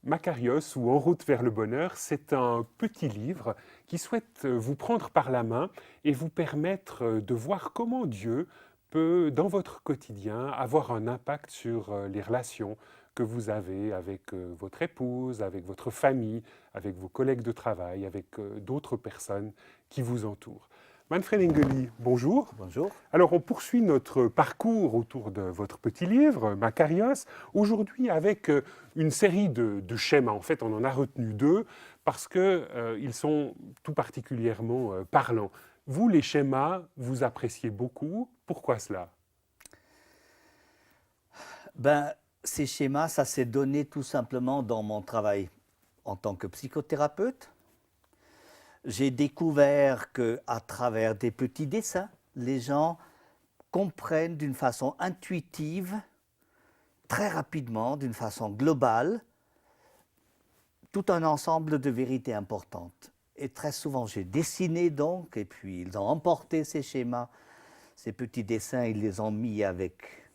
Makarios ou En route vers le bonheur, c'est un petit livre qui souhaite vous prendre par la main et vous permettre de voir comment Dieu peut, dans votre quotidien, avoir un impact sur les relations que vous avez avec votre épouse, avec votre famille, avec vos collègues de travail, avec d'autres personnes qui vous entourent. Manfred Engeli, bonjour. Bonjour. Alors, on poursuit notre parcours autour de votre petit livre, Makarios, aujourd'hui avec une série de schémas. En fait, on en a retenu deux parce qu'ils sont tout particulièrement parlants. Vous, les schémas, vous appréciez beaucoup. Pourquoi cela? Ces schémas, ça s'est donné tout simplement dans mon travail en tant que psychothérapeute. J'ai découvert qu'à travers des petits dessins, les gens comprennent d'une façon intuitive, très rapidement, d'une façon globale, tout un ensemble de vérités importantes. Et très souvent, j'ai dessiné donc, et puis ils ont emporté ces schémas, ces petits dessins, ils les ont mis avec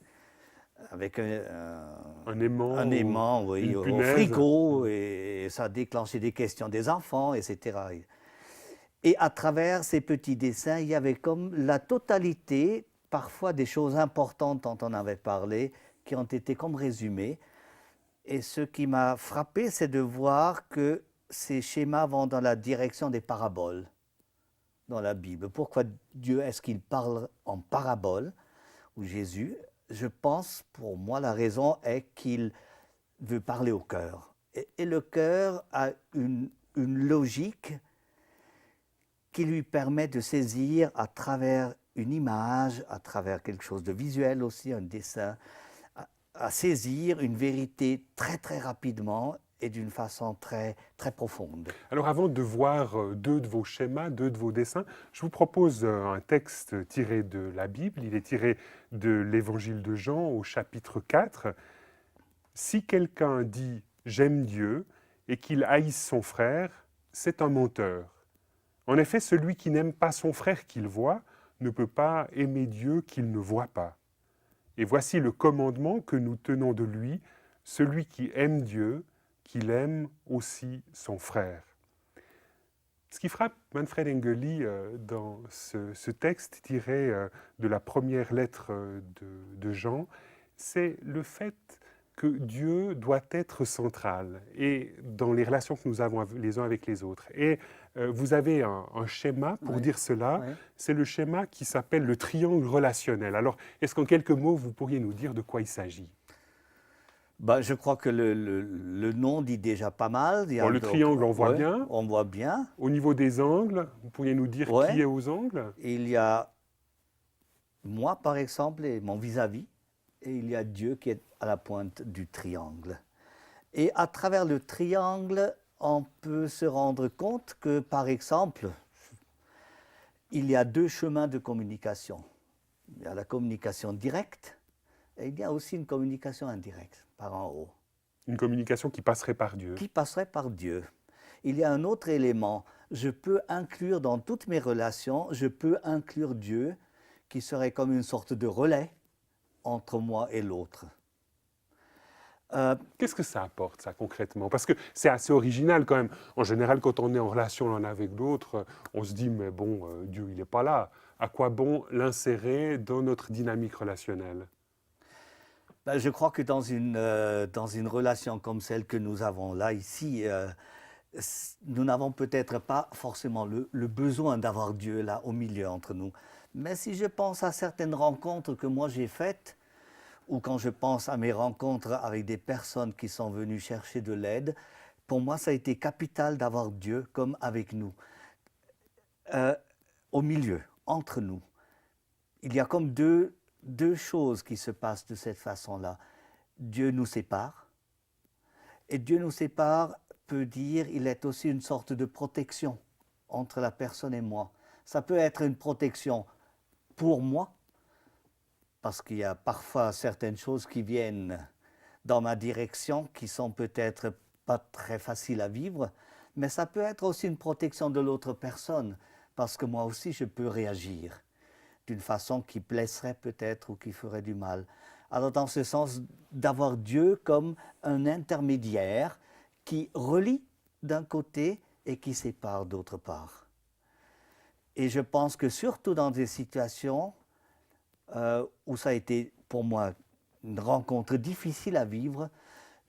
Un aimant, un aimant, oui, une au punaise. frigo, et ça a déclenché des questions des enfants, etc. Et à travers ces petits dessins, il y avait comme la totalité, parfois des choses importantes dont on avait parlé, qui ont été comme résumées. Et ce qui m'a frappé, c'est de voir que ces schémas vont dans la direction des paraboles dans la Bible. Pourquoi Dieu est-ce qu'il parle en paraboles, ou Jésus? Je pense, pour moi, la raison est qu'il veut parler au cœur. Et le cœur a une logique qui lui permet de saisir à travers une image, à travers quelque chose de visuel aussi, un dessin, à saisir une vérité très très rapidement et d'une façon très très profonde. Alors avant de voir deux de vos schémas, deux de vos dessins, je vous propose un texte tiré de la Bible. Il est tiré de l'Évangile de Jean au chapitre 4. Si quelqu'un dit « j'aime Dieu » et qu'il haïsse son frère, c'est un menteur. En effet, celui qui n'aime pas son frère qu'il voit ne peut pas aimer Dieu qu'il ne voit pas. Et voici le commandement que nous tenons de lui, celui qui aime Dieu, qu'il aime aussi son frère. Ce qui frappe Manfred Engeli dans ce texte tiré de la première lettre de Jean, c'est le fait que Dieu doit être central et dans les relations que nous avons les uns avec les autres. Et vous avez un schéma pour dire cela, c'est le schéma qui s'appelle le triangle relationnel. Alors, est-ce qu'en quelques mots, vous pourriez nous dire de quoi il s'agit? Je crois que le nom dit déjà pas mal. Bon, le triangle, on voit bien. On voit bien. Au niveau des angles, vous pourriez nous dire qui est aux angles? Il y a moi, par exemple, et mon vis-à-vis, et il y a Dieu qui est à la pointe du triangle. Et à travers le triangle, on peut se rendre compte que, par exemple, il y a deux chemins de communication. Il y a la communication directe et il y a aussi une communication indirecte, par en haut. Une communication qui passerait par Dieu. Qui passerait par Dieu. Il y a un autre élément. Je peux inclure dans toutes mes relations, je peux inclure Dieu, qui serait comme une sorte de relais entre moi et l'autre. Qu'est-ce que ça apporte, ça, concrètement? Parce que c'est assez original, quand même. En général, quand on est en relation l'un avec l'autre, on se dit, mais bon, Dieu, il n'est pas là. À quoi bon l'insérer dans notre dynamique relationnelle? Je crois que dans une relation comme celle que nous avons là, ici, nous n'avons peut-être pas forcément le besoin d'avoir Dieu là au milieu entre nous. Mais si je pense à certaines rencontres que moi j'ai faites, ou quand je pense à mes rencontres avec des personnes qui sont venues chercher de l'aide, pour moi ça a été capital d'avoir Dieu comme avec nous, au milieu, entre nous. Il y a comme deux choses qui se passent de cette façon-là. Dieu nous sépare, et Dieu nous sépare peut dire il est aussi une sorte de protection entre la personne et moi. Ça peut être une protection pour moi, parce qu'il y a parfois certaines choses qui viennent dans ma direction qui sont peut-être pas très faciles à vivre, mais ça peut être aussi une protection de l'autre personne, parce que moi aussi je peux réagir d'une façon qui blesserait peut-être ou qui ferait du mal. Alors dans ce sens, d'avoir Dieu comme un intermédiaire qui relie d'un côté et qui sépare d'autre part. Et je pense que surtout dans des situations où ça a été pour moi une rencontre difficile à vivre,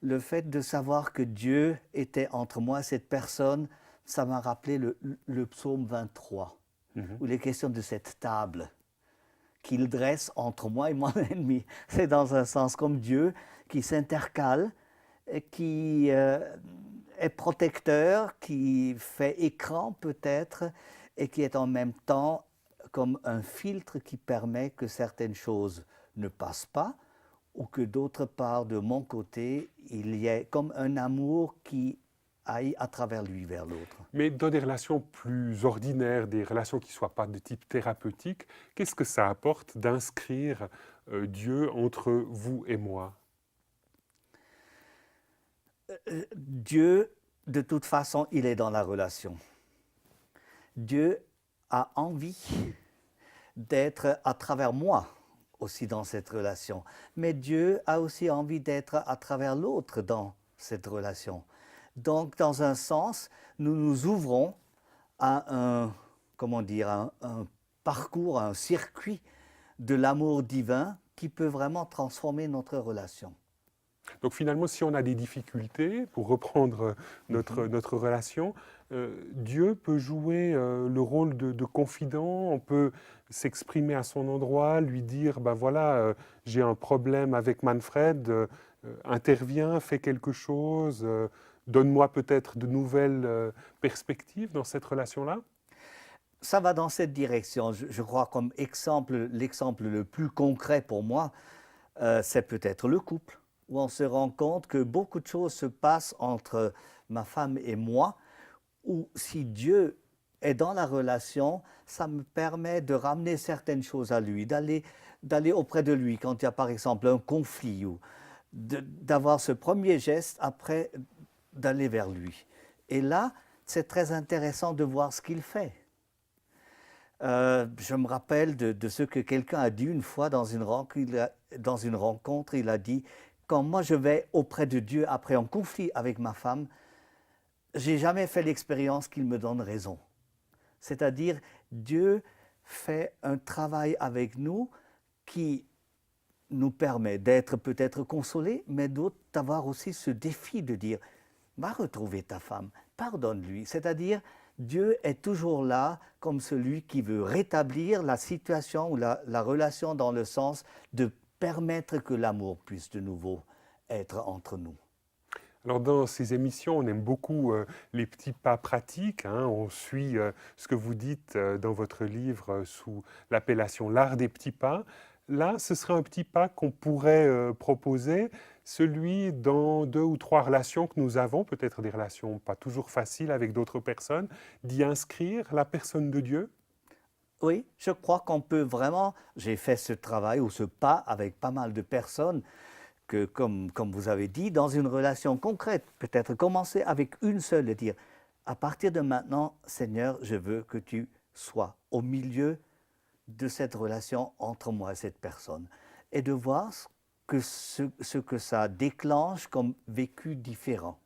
le fait de savoir que Dieu était entre moi et cette personne, ça m'a rappelé le psaume 23, où il est question de cette table qu'il dresse entre moi et mon ennemi. C'est dans un sens comme Dieu qui s'intercale, qui est protecteur, qui fait écran peut-être, et qui est en même temps comme un filtre qui permet que certaines choses ne passent pas, ou que d'autre part, de mon côté, il y ait comme un amour qui aille à travers lui vers l'autre. Mais dans des relations plus ordinaires, des relations qui ne soient pas de type thérapeutique, qu'est-ce que ça apporte d'inscrire Dieu entre vous et moi? Dieu, de toute façon, il est dans la relation. Dieu a envie d'être à travers moi aussi dans cette relation. Mais Dieu a aussi envie d'être à travers l'autre dans cette relation. Donc, dans un sens, nous nous ouvrons à un parcours, un circuit de l'amour divin qui peut vraiment transformer notre relation. Donc finalement, si on a des difficultés, pour reprendre notre relation, Dieu peut jouer le rôle de confident, on peut s'exprimer à son endroit, lui dire, ben voilà, j'ai un problème avec Manfred, interviens, fais quelque chose, donne-moi peut-être de nouvelles perspectives dans cette relation-là. Ça va dans cette direction. Je crois comme l'exemple le plus concret pour moi, c'est peut-être le couple, où on se rend compte que beaucoup de choses se passent entre ma femme et moi, où si Dieu est dans la relation, ça me permet de ramener certaines choses à lui, d'aller auprès de lui quand il y a par exemple un conflit, ou d'avoir ce premier geste après d'aller vers lui. Et là, c'est très intéressant de voir ce qu'il fait. Je me rappelle de ce que quelqu'un a dit une fois dans une rencontre. Il a dit, quand moi je vais auprès de Dieu après un conflit avec ma femme, j'ai jamais fait l'expérience qu'il me donne raison. C'est-à-dire, Dieu fait un travail avec nous qui nous permet d'être peut-être consolés, mais d'autres d'avoir aussi ce défi de dire, va retrouver ta femme, pardonne-lui. C'est-à-dire, Dieu est toujours là comme celui qui veut rétablir la situation ou la relation dans le sens de permettre que l'amour puisse de nouveau être entre nous. Alors dans ces émissions, on aime beaucoup les petits pas pratiques, hein. On suit ce que vous dites dans votre livre sous l'appellation l'art des petits pas. Là, ce serait un petit pas qu'on pourrait proposer, celui dans 2 ou 3 relations que nous avons, peut-être des relations pas toujours faciles avec d'autres personnes, d'y inscrire la personne de Dieu. Oui, je crois qu'on peut vraiment, j'ai fait ce travail ou ce pas avec pas mal de personnes, que comme vous avez dit, dans une relation concrète, peut-être commencer avec une seule et dire, à partir de maintenant, Seigneur, je veux que tu sois au milieu de cette relation entre moi et cette personne. Et de voir ce que ça déclenche comme vécu différent.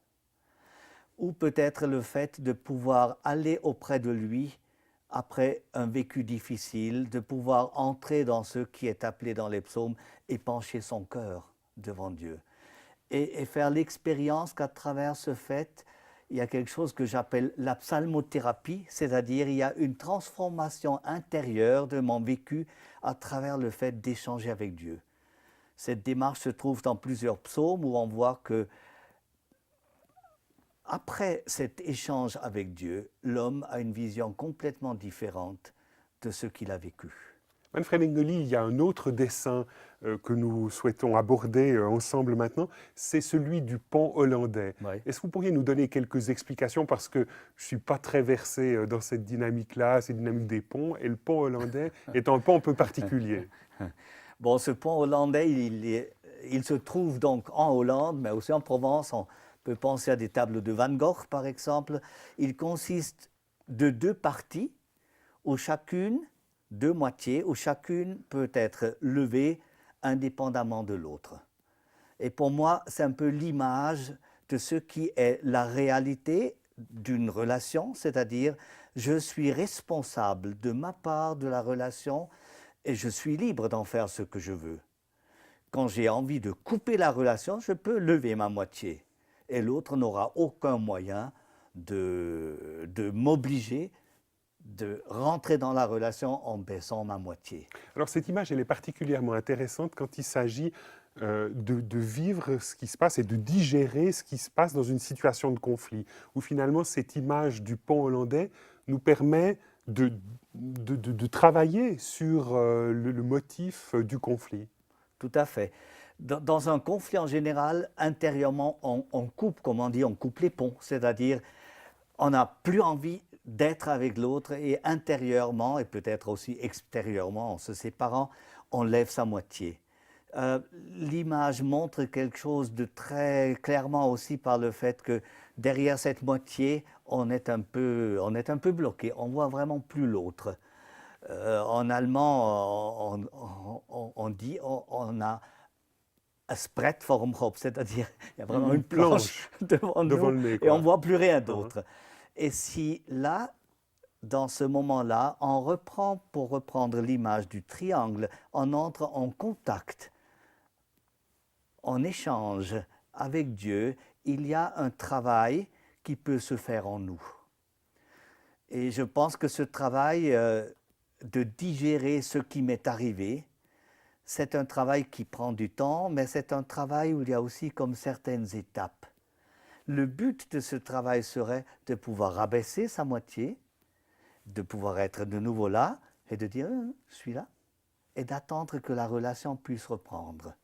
Ou peut-être le fait de pouvoir aller auprès de lui après un vécu difficile, de pouvoir entrer dans ce qui est appelé dans les psaumes et pencher son cœur devant Dieu. Et faire l'expérience qu'à travers ce fait, il y a quelque chose que j'appelle la psalmothérapie, c'est-à-dire il y a une transformation intérieure de mon vécu à travers le fait d'échanger avec Dieu. Cette démarche se trouve dans plusieurs psaumes où on voit que après cet échange avec Dieu, l'homme a une vision complètement différente de ce qu'il a vécu. Manfred Engeli, il y a un autre dessin que nous souhaitons aborder ensemble maintenant, c'est celui du pont hollandais. Oui. Est-ce que vous pourriez nous donner quelques explications, parce que je ne suis pas très versé dans cette dynamique-là, cette dynamique des ponts, et le pont hollandais est un pont un peu particulier. Bon, ce pont hollandais, il se trouve donc en Hollande, mais aussi en Provence. On peut penser à des tableaux de Van Gogh, par exemple. Il consiste de 2 parties, où chacune, 2 moitiés, où chacune peut être levée indépendamment de l'autre. Et pour moi, c'est un peu l'image de ce qui est la réalité d'une relation, c'est-à-dire je suis responsable de ma part de la relation et je suis libre d'en faire ce que je veux. Quand j'ai envie de couper la relation, je peux lever ma moitié et l'autre n'aura aucun moyen de m'obliger de rentrer dans la relation en baissant ma moitié. Alors cette image, elle est particulièrement intéressante quand il s'agit de vivre ce qui se passe et de digérer ce qui se passe dans une situation de conflit, où finalement cette image du pont hollandais nous permet de travailler sur le motif du conflit. Tout à fait. Dans un conflit en général, intérieurement, on coupe, comme on dit, on coupe les ponts, c'est-à-dire on n'a plus envie d'être avec l'autre et intérieurement et peut-être aussi extérieurement, en se séparant, on lève sa moitié. L'image montre quelque chose de très clairement aussi par le fait que derrière cette moitié, on est un peu bloqué, on voit vraiment plus l'autre. En allemand, on dit on a un spread voor hem op, c'est-à-dire il y a vraiment une planche devant nous le nez, et on quoi. ne voit plus rien d'autre. Et si là, dans ce moment-là, on reprend, pour reprendre l'image du triangle, on entre en contact, en échange avec Dieu, il y a un travail qui peut se faire en nous. Et je pense que ce travail de digérer ce qui m'est arrivé, c'est un travail qui prend du temps, mais c'est un travail où il y a aussi comme certaines étapes. Le but de ce travail serait de pouvoir rabaisser sa moitié, de pouvoir être de nouveau là et de dire je suis là, et d'attendre que la relation puisse reprendre.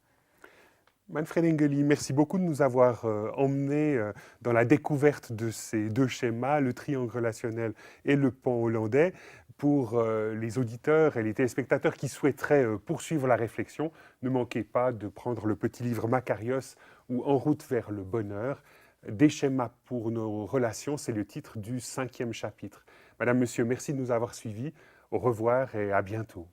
Manfred Engeli, merci beaucoup de nous avoir emmenés dans la découverte de ces deux schémas, le triangle relationnel et le pont hollandais. Pour les auditeurs et les téléspectateurs qui souhaiteraient poursuivre la réflexion, ne manquez pas de prendre le petit livre Makarios ou En route vers le bonheur. Des schémas pour nos relations, c'est le titre du 5e chapitre. Madame, Monsieur, merci de nous avoir suivis. Au revoir et à bientôt.